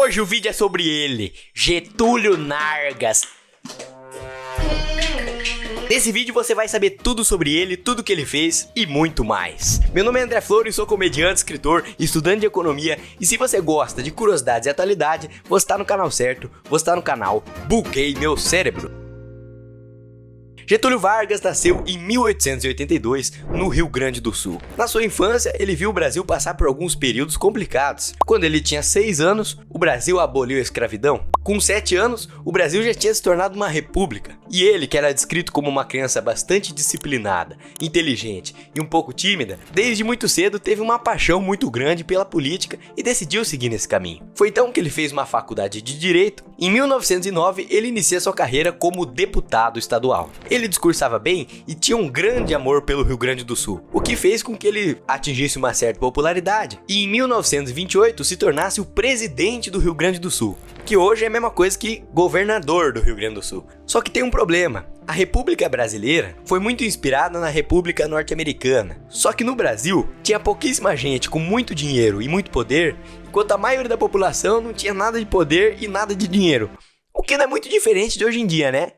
Hoje o vídeo é sobre ele, Getúlio Vargas. Nesse vídeo você vai saber tudo sobre ele, tudo que ele fez e muito mais. Meu nome é André Flores, sou comediante, escritor, estudante de economia e se você gosta de curiosidades e atualidade, você está no canal certo, você está no canal Buguei Meu Cérebro. Getúlio Vargas nasceu em 1882, no Rio Grande do Sul. Na sua infância, ele viu o Brasil passar por alguns períodos complicados. Quando ele tinha 6 anos, o Brasil aboliu a escravidão. Com 7 anos, o Brasil já tinha se tornado uma república. E ele, que era descrito como uma criança bastante disciplinada, inteligente e um pouco tímida, desde muito cedo teve uma paixão muito grande pela política e decidiu seguir nesse caminho. Foi então que ele fez uma faculdade de Direito. Em 1909, ele inicia sua carreira como deputado estadual. Ele discursava bem e tinha um grande amor pelo Rio Grande do Sul, o que fez com que ele atingisse uma certa popularidade e em 1928 se tornasse o presidente do Rio Grande do Sul, que hoje é a mesma coisa que governador do Rio Grande do Sul. Só que tem um problema. A República Brasileira foi muito inspirada na República Norte-Americana. Só que no Brasil tinha pouquíssima gente com muito dinheiro e muito poder, enquanto a maioria da população não tinha nada de poder e nada de dinheiro. O que não é muito diferente de hoje em dia, né?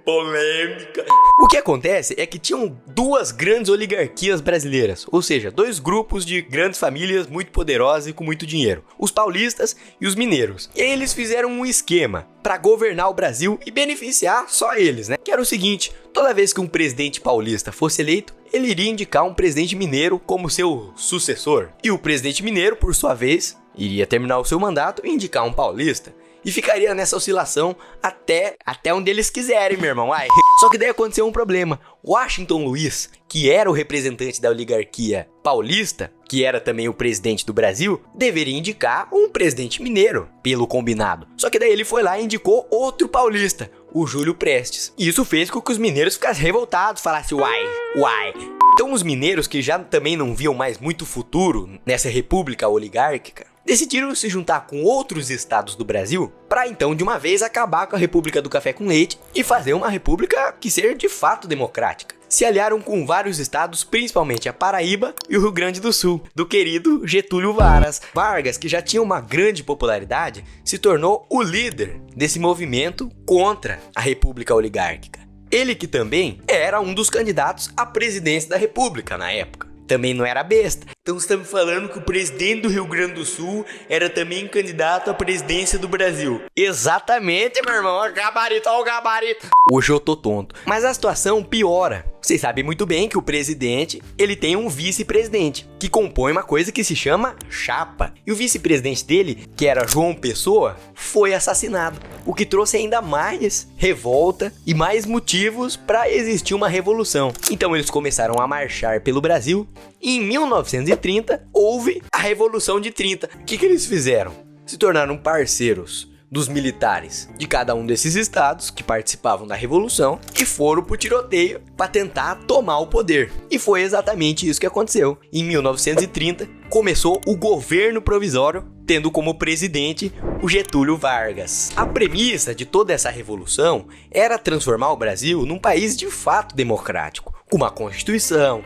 Polêmica. O que acontece é que tinham duas grandes oligarquias brasileiras, ou seja, dois grupos de grandes famílias muito poderosas e com muito dinheiro, os paulistas e os mineiros. E aí eles fizeram um esquema para governar o Brasil e beneficiar só eles, né? Que era o seguinte: toda vez que um presidente paulista fosse eleito, ele iria indicar um presidente mineiro como seu sucessor. E o presidente mineiro, por sua vez, iria terminar o seu mandato e indicar um paulista. E ficaria nessa oscilação até onde eles quiserem, meu irmão. Ai. Só que daí aconteceu um problema. Washington Luiz, que era o representante da oligarquia paulista, que era também o presidente do Brasil, deveria indicar um presidente mineiro, pelo combinado. Só que daí ele foi lá e indicou outro paulista, o Júlio Prestes. E isso fez com que os mineiros ficassem revoltados, falassem uai. Então os mineiros, que já também não viam mais muito futuro nessa república oligárquica, decidiram se juntar com outros estados do Brasil para então de uma vez acabar com a República do Café com Leite e fazer uma república que seja de fato democrática. Se aliaram com vários estados, principalmente a Paraíba e o Rio Grande do Sul, do querido Getúlio Vargas. Vargas, que já tinha uma grande popularidade, se tornou o líder desse movimento contra a República Oligárquica. Ele que também era um dos candidatos à presidência da República na época. Também não era besta. Então estamos falando que o presidente do Rio Grande do Sul era também candidato à presidência do Brasil. Exatamente, meu irmão. Olha o gabarito. Hoje eu tô tonto. Mas a situação piora. Vocês sabem muito bem que o presidente, ele tem um vice-presidente, que compõe uma coisa que se chama chapa. E o vice-presidente dele, que era João Pessoa, foi assassinado. O que trouxe ainda mais revolta e mais motivos para existir uma revolução. Então eles começaram a marchar pelo Brasil. E em 1930, houve a Revolução de 30. O que eles fizeram? Se tornaram parceiros dos militares de cada um desses estados que participavam da Revolução e foram pro tiroteio para tentar tomar o poder. E foi exatamente isso que aconteceu. Em 1930, começou o governo provisório, tendo como presidente o Getúlio Vargas. A premissa de toda essa revolução era transformar o Brasil num país de fato democrático, com uma constituição,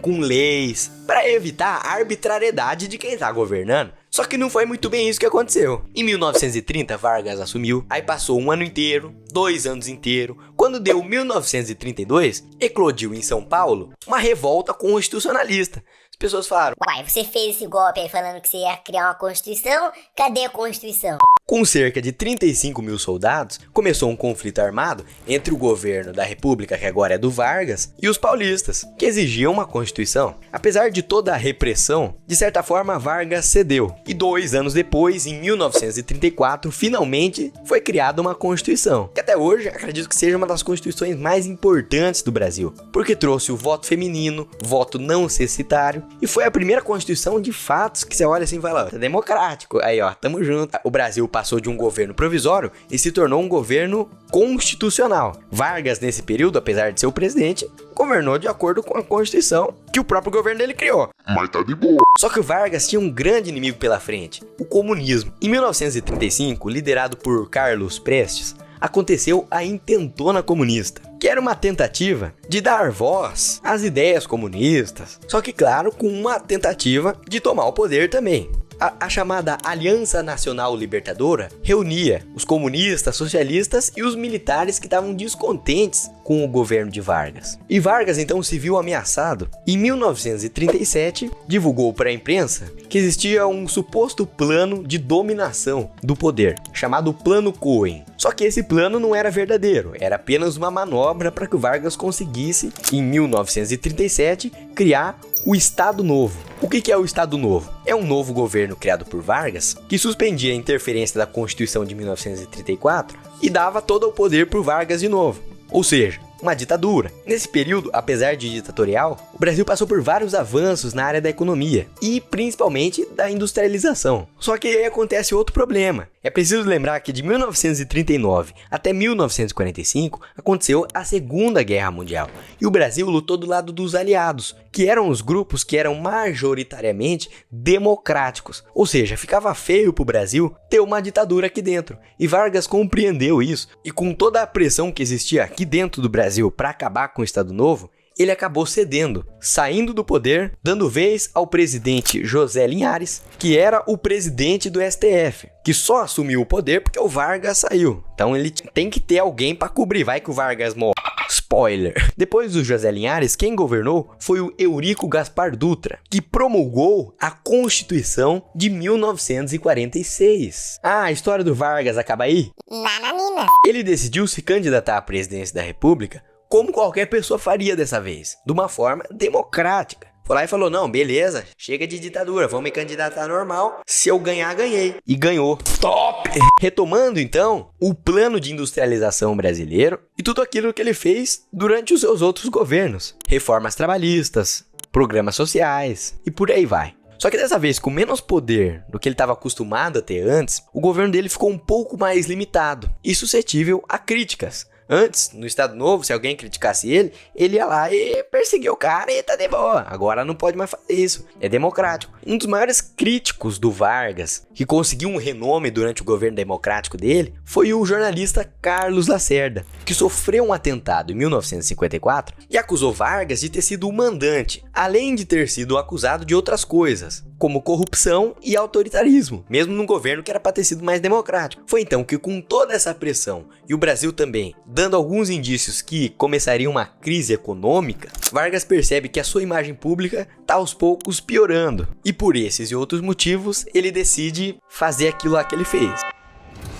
com leis, para evitar a arbitrariedade de quem está governando. Só que não foi muito bem isso que aconteceu. Em 1930, Vargas assumiu, aí passou um ano inteiro, 2 anos inteiros. Quando deu 1932, eclodiu em São Paulo uma revolta constitucionalista. As pessoas falaram: uai, você fez esse golpe aí falando que você ia criar uma Constituição? Cadê a Constituição? Com cerca de 35 mil soldados, começou um conflito armado entre o governo da República, que agora é do Vargas, e os paulistas, que exigiam uma Constituição. Apesar de toda a repressão, de certa forma Vargas cedeu. E 2 anos depois, em 1934, finalmente foi criada uma Constituição, que até hoje acredito que seja uma das constituições mais importantes do Brasil, porque trouxe o voto feminino, voto não censitário, e foi a primeira Constituição de fato que você olha assim e fala: é democrático, aí ó, tamo junto. O Brasil passou de um governo provisório e se tornou um governo constitucional. Vargas, nesse período, apesar de ser o presidente, governou de acordo com a Constituição que o próprio governo dele criou. Mas tá de boa. Só que o Vargas tinha um grande inimigo pela frente: o comunismo. Em 1935, liderado por Carlos Prestes, aconteceu a Intentona Comunista, que era uma tentativa de dar voz às ideias comunistas, só que, claro, com uma tentativa de tomar o poder também. A chamada Aliança Nacional Libertadora reunia os comunistas, socialistas e os militares que estavam descontentes com o governo de Vargas. E Vargas então se viu ameaçado. Em 1937, divulgou para a imprensa que existia um suposto plano de dominação do poder, chamado Plano Cohen. Só que esse plano não era verdadeiro, era apenas uma manobra para que o Vargas conseguisse, em 1937, criar o Estado Novo. O que é o Estado Novo? É um novo governo criado por Vargas que suspendia a interferência da Constituição de 1934 e dava todo o poder para Vargas de novo. Ou seja, uma ditadura. Nesse período, apesar de ditatorial, o Brasil passou por vários avanços na área da economia e principalmente da industrialização. Só que aí acontece outro problema. É preciso lembrar que de 1939 até 1945 aconteceu a Segunda Guerra Mundial e o Brasil lutou do lado dos aliados, que eram os grupos que eram majoritariamente democráticos. Ou seja, ficava feio para o Brasil ter uma ditadura aqui dentro. E Vargas compreendeu isso e com toda a pressão que existia aqui dentro do Brasil para acabar com o Estado Novo, ele acabou cedendo, saindo do poder, dando vez ao presidente José Linhares, que era o presidente do STF, que só assumiu o poder porque o Vargas saiu. Então ele tem que ter alguém para cobrir, vai que o Vargas morre. Spoiler. Depois do José Linhares, quem governou foi o Eurico Gaspar Dutra, que promulgou a Constituição de 1946. Ah, a história do Vargas acaba aí? Nananina. Ele decidiu se candidatar à presidência da República como qualquer pessoa faria dessa vez, de uma forma democrática. Foi lá e falou, não, beleza, chega de ditadura, vamos me candidatar normal, se eu ganhar, ganhei. E ganhou. Top! Retomando então, o plano de industrialização brasileiro e tudo aquilo que ele fez durante os seus outros governos. Reformas trabalhistas, programas sociais e por aí vai. Só que dessa vez, com menos poder do que ele estava acostumado a ter antes, o governo dele ficou um pouco mais limitado e suscetível a críticas. Antes, no Estado Novo, se alguém criticasse ele, ele ia lá e perseguia o cara e tá de boa. Agora não pode mais fazer isso. É democrático. Um dos maiores críticos do Vargas, que conseguiu um renome durante o governo democrático dele, foi o jornalista Carlos Lacerda, que sofreu um atentado em 1954 e acusou Vargas de ter sido o mandante, além de ter sido acusado de outras coisas, como corrupção e autoritarismo, mesmo num governo que era para ter sido mais democrático. Foi então que, com toda essa pressão, e o Brasil também dando alguns indícios que começaria uma crise econômica, Vargas percebe que a sua imagem pública está aos poucos piorando. E por esses e outros motivos, ele decide fazer aquilo lá que ele fez.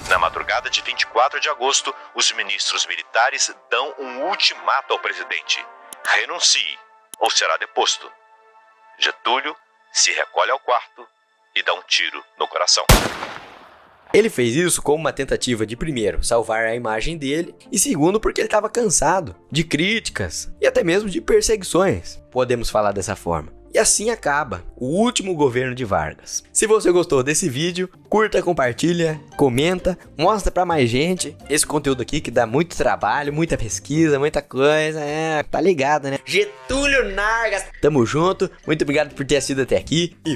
Na madrugada de 24 de agosto, os ministros militares dão um ultimato ao presidente: renuncie ou será deposto. Getúlio se recolhe ao quarto e dá um tiro no coração. Ele fez isso como uma tentativa de, primeiro, salvar a imagem dele e, segundo, porque ele estava cansado de críticas e até mesmo de perseguições, podemos falar dessa forma. E assim acaba o último governo de Vargas. Se você gostou desse vídeo, curta, compartilha, comenta, mostra pra mais gente esse conteúdo aqui que dá muito trabalho, muita pesquisa, muita coisa, tá ligado, né? Getúlio Vargas, tamo junto, muito obrigado por ter assistido até aqui e